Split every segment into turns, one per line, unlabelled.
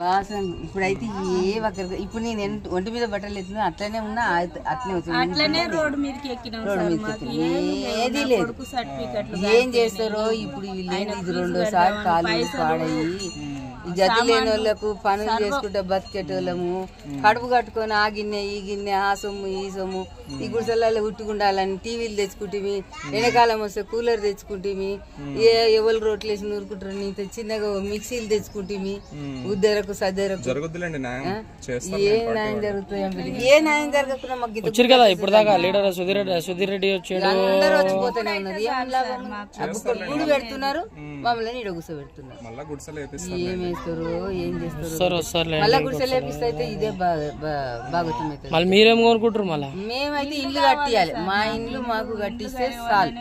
వాసన ఇప్పుడైతే ఏ ఒక్కరికి ఇప్పుడు నేను ఒంటి మీద బట్టలు ఎత్తున్నా అట్లనే ఉన్నా అట్లనే రోడ్డు మీదకి ఏది లేదు. ఏం చేస్తారో ఇప్పుడు వీళ్ళు ఇది రెండోసారి కాలు పాడయ్యి ఈ గతి లేని వాళ్ళకు పనులు చేసుకుంటే బతికేటోళ్ళము కడుపు కట్టుకొని ఆ గిన్నె ఈ గిన్నె ఆ సొమ్ము ఈ సొమ్ము ఈ గుడిసెలలో ఉట్టుకుండాలని టీవీలు తెచ్చుకుంటేమి ఎండాకాలం వస్తే కూలర్ తెచ్చుకుంటేమి ఎవరు రోట్లు వేసి నూరుకుంటారు ఇంత చిన్నగా మిక్సీలు తెచ్చుకుంటేమి ఉద్దరకు సద్దరకు ఏ న్యాయం జరుగుతుంది ఏ న్యాయం జరగకుండా మాకు
వచ్చారు కదా ఇప్పుడు దాకా లీడర్ సుధీర్ రెడ్డి వచ్చాడు
అందరూ వచ్చిపోతూనే ఉన్నది గుడి పెడుతున్నారు మమ్మల్ని ఈడ కూర్చోబెడుతున్నారు ఏం వేస్తారు ఏం చేస్తారు మళ్ళీ గుడిసెలు వేపిస్తే అయితే ఇదే బాగుతం అవుతుంది.
మళ్ళీ మీరేం కోరుకుంటారు? మళ్ళీ
మేమైతే ఇల్లు కట్టియాలి మా ఇల్లు మాకు కట్టిస్తే చాలు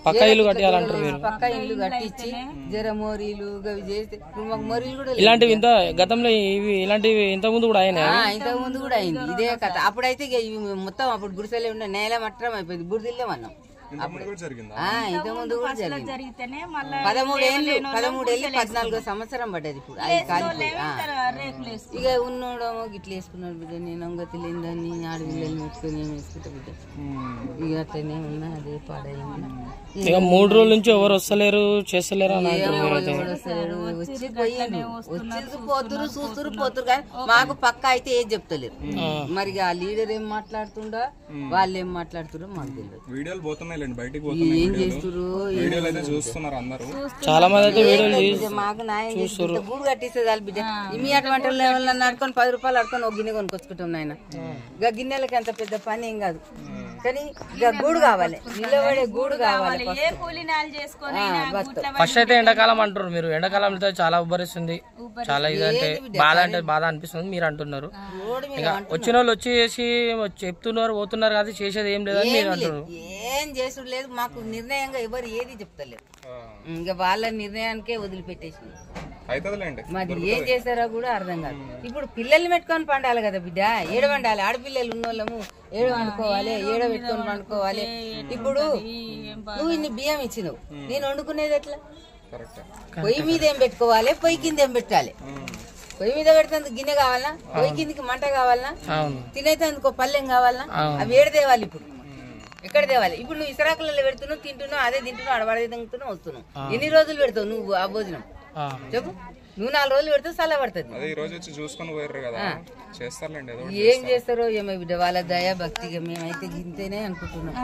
పక్క ఇల్లు కట్టియాలంటారు మీరు?
పక్క ఇల్లు కట్టించి జర మోరీలు అవి చేస్తే మాకు మోరీలు కూడా
ఇలాంటివి ఇంత గతంలో ఇవి ఇలాంటివి ఇంత ముందు కూడా అయినా
ఇంతకు ముందు కూడా అయింది ఇదే కథ. అప్పుడైతే ఇవి మొత్తం అప్పుడు గుడిసెలే ఉండే నేల మట్టం అయిపోయింది బురదిల్లే అన్నాం. ఇంత ముందు కూడా జరిగింది 13 ఏళ్ళు 14 సంవత్సరం పడ్డది. ఇప్పుడు అది కాలిపోయి ఇక ఉన్నోడేమో గిట్ల వేసుకున్నాడు బిడ్డ నేను అంగతి లేదని ఆడపిల్లల్ని పెట్టుకుని ఏం వేసుకుంటా బిడ్డ ఇక అట్లనే ఉన్నా అదే పాడైంది.
ఇక 3 రోజుల నుంచి ఎవరు వస్తలేరు చేస్తలేరు
వచ్చి పోయింది వచ్చి పోతురు చూస్తురు పోతురు కానీ మాకు పక్క అయితే ఏం చెప్తలేరు. మరి ఆ లీడర్ ఏం మాట్లాడుతుండో వాళ్ళు ఏం మాట్లాడుతురో మాకు తెలియదు. ఏం చేస్తున్నారు
చాలా మంది అయితే వీడియోలు
మాకు న్యాయం చేస్తారు గూడు కట్టిస్తే చాలు బిడ్డ. ఇమి అటువంటి లెవెల్ అడుకొని 10 రూపాయలు అడుకొని ఒక గిన్నె కొనుక్కొచ్చుకుంటాం నాయన. ఇక గిన్నెలకి అంత పెద్ద పని ఏం కాదు కానీ ఇక గూడు కావాలి నిలబడే గూడు కావాలి.
ఫస్ట్ అయితే ఎండాకాలం అంటారు మీరు. ఎండాకాలం అయితే చాలా ఉబ్బరిస్తుంది చాలా ఇదంటే బాధ అనిపిస్తుంది మీరు అంటున్నారు. ఇంకా వచ్చిన వాళ్ళు వచ్చి చేసి చెప్తున్నారు పోతున్నారు కదా చేసేది ఏం లేదని మీరు అంటున్నారు.
ఏం చేసుడు లేదు మాకు నిర్ణయంగా ఎవరు ఏది చెప్తలేరు. ఇంకా వాళ్ళ నిర్ణయానికే వదిలిపెట్టేసింది. మరి ఏం చేస్తారో కూడా అర్థం కాదు. ఇప్పుడు పిల్లల్ని పెట్టుకొని పండాలి కదా బిడ్డ. ఏడ పండాలి ఆడపిల్లలు ఉన్నోళ్ళము ఏడ వండుకోవాలి ఏడ పెట్టుకొని పండుకోవాలి. ఇప్పుడు నువ్వు ఇన్ని బియ్యం ఇచ్చినావు నేను వండుకునేది ఎట్లా? పొయ్యి మీద ఏం పెట్టుకోవాలి పొయ్యి కింద ఏం పెట్టాలి? పొయ్యి మీద పెడితే గిన్నె కావాలనా? పొయ్యి కిందకి మంట కావాలనా? తినేందుకు పల్లెం కావాలనా? అవి ఏడ తేవాలి? ఇప్పుడు ఎక్కడ తేవాలి? ఇప్పుడు నువ్వు ఇసరాకులలో పెడుతున్నావు తింటున్నావు అదే తింటున్నావు అడవాడే తింటున్నావు వస్తున్నావు. ఎన్ని రోజులు పెడతావు నువ్వు ఆ భోజనం చెప్పు? నువ్వు 4 రోజులు పెడితే చల్ల పడుతుంది. ఏం చేస్తారో ఏమో బిడ్డ వాళ్ళ దయా భక్తిగా మేమైతే గింతేనే అనుకుంటున్నాం.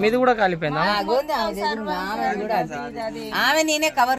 మీది కూడా కాలిపోయిందా?
ఆమె నేనే కవర్